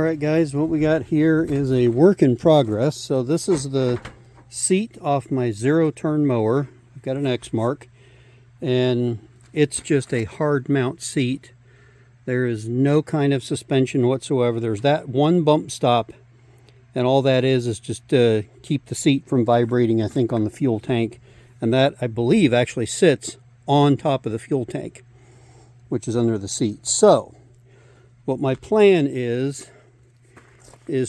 Alright guys, what we got here is a work in progress. So this is the seat off my zero-turn mower. I've got an Exmark, and it's just a hard mount seat. There is no kind of suspension whatsoever. There's that one bump stop, and all that is just to keep the seat from vibrating, I think, on the fuel tank. And that, I believe, actually sits on top of the fuel tank, which is under the seat. So what my plan is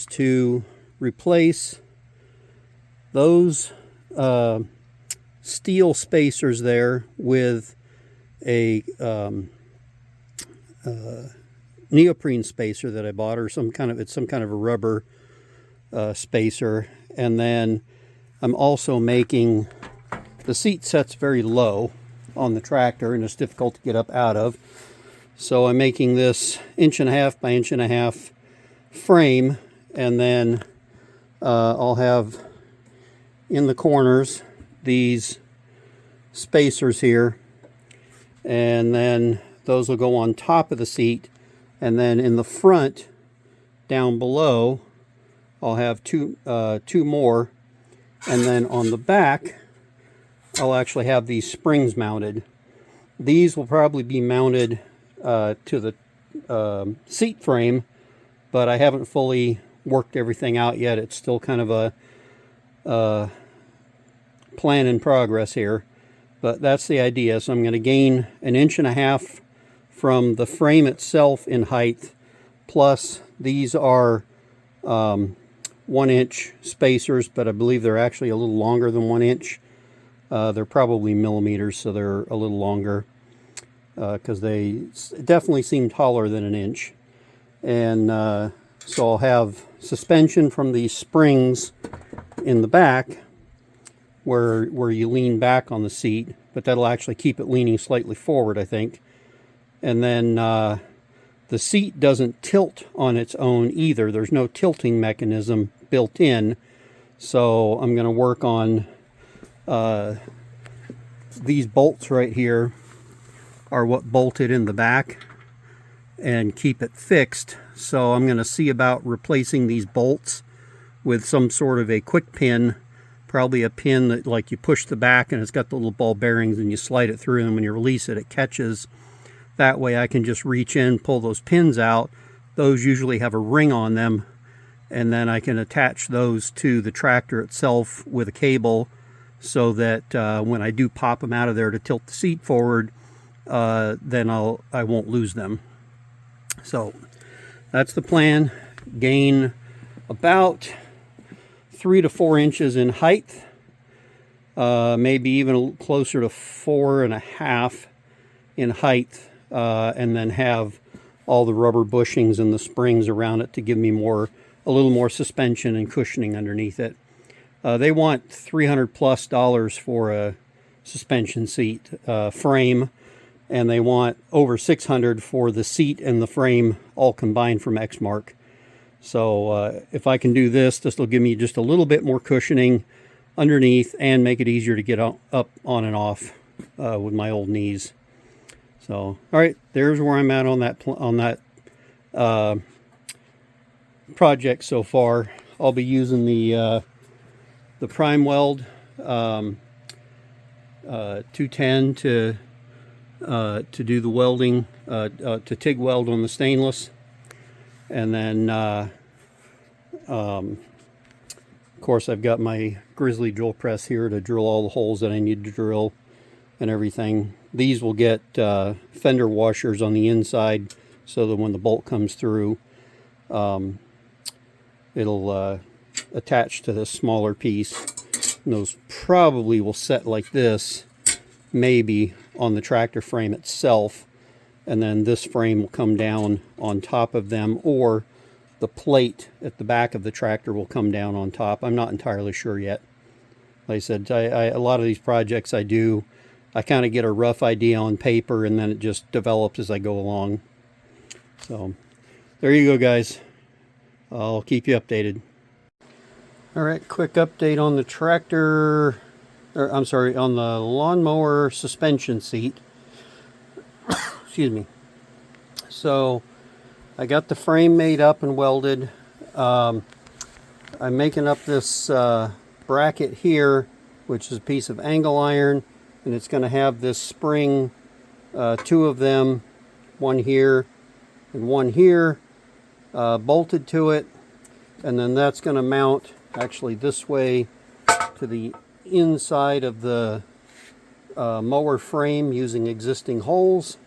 to replace those steel spacers there with a neoprene spacer that I bought, or it's some kind of a rubber spacer. And then I'm also making the seat sets very low on the tractor, and it's difficult to get up out of. So I'm making this 1.5 by 1.5 frame, and then I'll have in the corners these spacers here, and then those will go on top of the seat. And then in the front down below I'll have two more, and then on the back I'll actually have these springs mounted. These will probably be mounted to the seat frame, but I haven't fully worked everything out yet. It's still kind of a plan in progress here, but that's the idea. So I'm going to gain 1.5 inches from the frame itself in height, plus these are 1-inch spacers, but I believe they're actually a little longer than 1 inch. They're probably millimeters, so they're a little longer, because they definitely seem taller than 1 inch. And so I'll have suspension from these springs in the back where you lean back on the seat, but that'll actually keep it leaning slightly forward, I think. And then the seat doesn't tilt on its own either. There's no tilting mechanism built in. So I'm going to work on these bolts right here are what bolted in the back and keep it fixed. So I'm going to see about replacing these bolts with some sort of a quick pin, probably a pin that, like, you push the back and it's got the little ball bearings and you slide it through, and when you release it, it catches. That way I can just reach in, pull those pins out. Those usually have a ring on them, and then I can attach those to the tractor itself with a cable, so that when I do pop them out of there to tilt the seat forward, then I won't lose them. So that's the plan. Gain about 3 to 4 inches in height, maybe even a little closer to 4.5 in height, and then have all the rubber bushings and the springs around it to give me a little more suspension and cushioning underneath it. They want $300+ for a suspension seat frame, and they want over $600 for the seat and the frame all combined from Exmark. So if I can do this, this will give me just a little bit more cushioning underneath and make it easier to get up, on and off with my old knees. So, all right, there's where I'm at on that project so far. I'll be using the prime weld 210 to do the welding, to TIG weld on the stainless. And then of course I've got my Grizzly drill press here to drill all the holes that I need to drill and everything. These will get fender washers on the inside, so that when the bolt comes through, it'll attach to this smaller piece. And those probably will set like this, maybe on the tractor frame itself, and then this frame will come down on top of them, or the plate at the back of the tractor will come down on top. I'm not entirely sure yet. Like I said, a lot of these projects I kind of get a rough idea on paper, and then it just develops as I go along. So there you go, guys. I'll keep you updated. All right, quick update on the tractor, or I'm sorry, on the lawnmower suspension seat. Excuse me. So I got the frame made up and welded. I'm making up this bracket here, which is a piece of angle iron, and it's going to have this spring, two of them, one here and one here, bolted to it, and then that's going to mount actually this way to the inside of the mower frame using existing holes.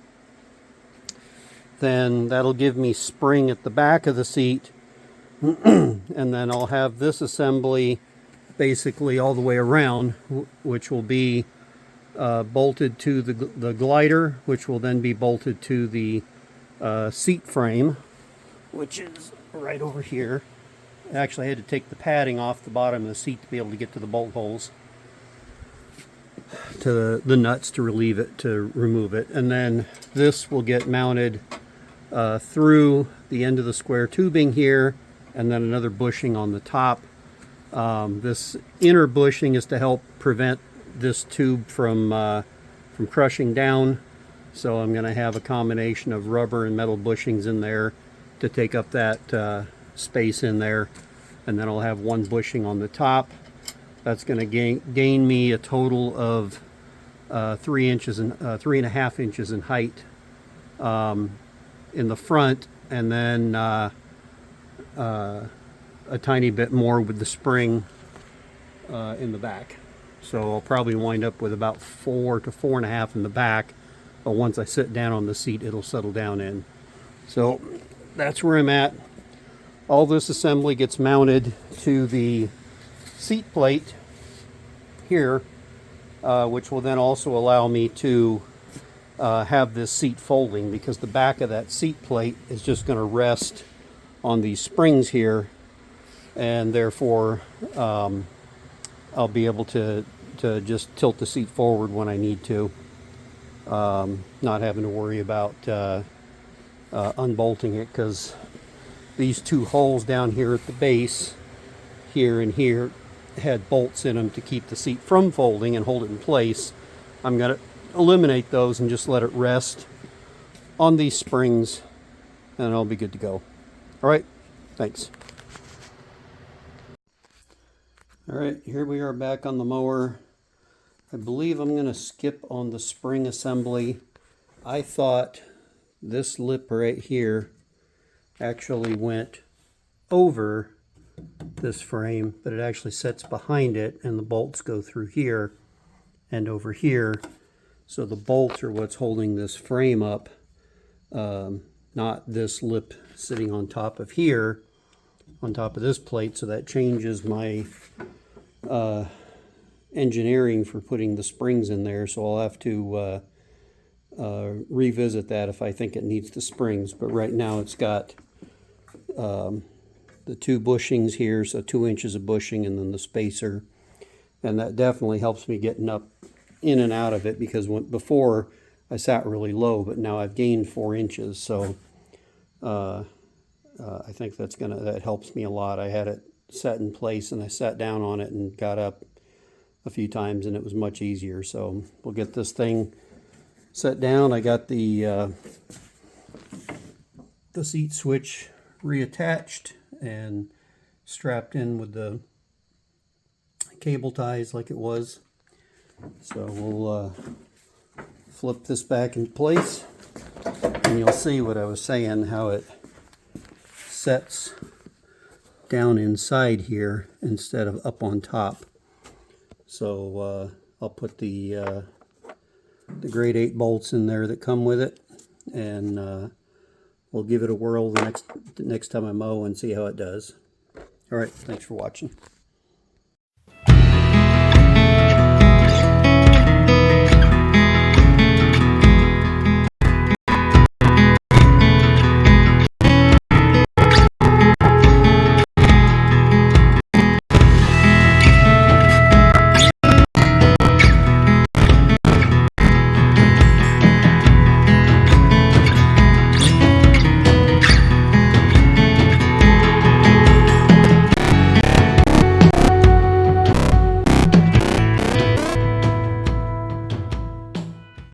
Then that'll give me spring at the back of the seat, and then I'll have this assembly basically all the way around, which will be bolted to the glider, which will then be bolted to the seat frame, which is right over here. Actually, I had to take the padding off the bottom of the seat to be able to get to the bolt holes, to the nuts to remove it. And then this will get mounted through the end of the square tubing here, and then another bushing on the top. This inner bushing is to help prevent this tube from crushing down. So I'm going to have a combination of rubber and metal bushings in there to take up that space in there. And then I'll have one bushing on the top. That's going to gain me a total of 3.5 inches in height in the front, and then a tiny bit more with the spring in the back. So I'll probably wind up with about 4 to 4.5 in the back, but once I sit down on the seat, it'll settle down in. So that's where I'm at. All this assembly gets mounted to the seat plate here, which will then also allow me to have this seat folding, because the back of that seat plate is just going to rest on these springs here, and therefore I'll be able to just tilt the seat forward when I need to, not having to worry about unbolting it, because these two holes down here at the base, here and here, had bolts in them to keep the seat from folding and hold it in place. I'm going to eliminate those and just let it rest on these springs, and I'll be good to go. All right, thanks. All right, here we are back on the mower. I believe I'm going to skip on the spring assembly. I thought this lip right here actually went over this frame, but it actually sits behind it, and the bolts go through here and over here. So the bolts are what's holding this frame up, not this lip sitting on top of here, on top of this plate. So that changes my engineering for putting the springs in there. So I'll have to revisit that if I think it needs the springs. But right now it's got the two bushings here, so 2 inches of bushing, and then the spacer. And that definitely helps me getting up in and out of it, because before I sat really low, but now I've gained 4 inches. So I think that helps me a lot. I had it set in place, and I sat down on it and got up a few times, and it was much easier. So we'll get this thing set down. I got the seat switch reattached and strapped in with the cable ties like it was. So we'll flip this back in place, and you'll see what I was saying, how it sets down inside here instead of up on top. So I'll put the grade 8 bolts in there that come with it, and we'll give it a whirl the next time I mow and see how it does. All right, thanks for watching.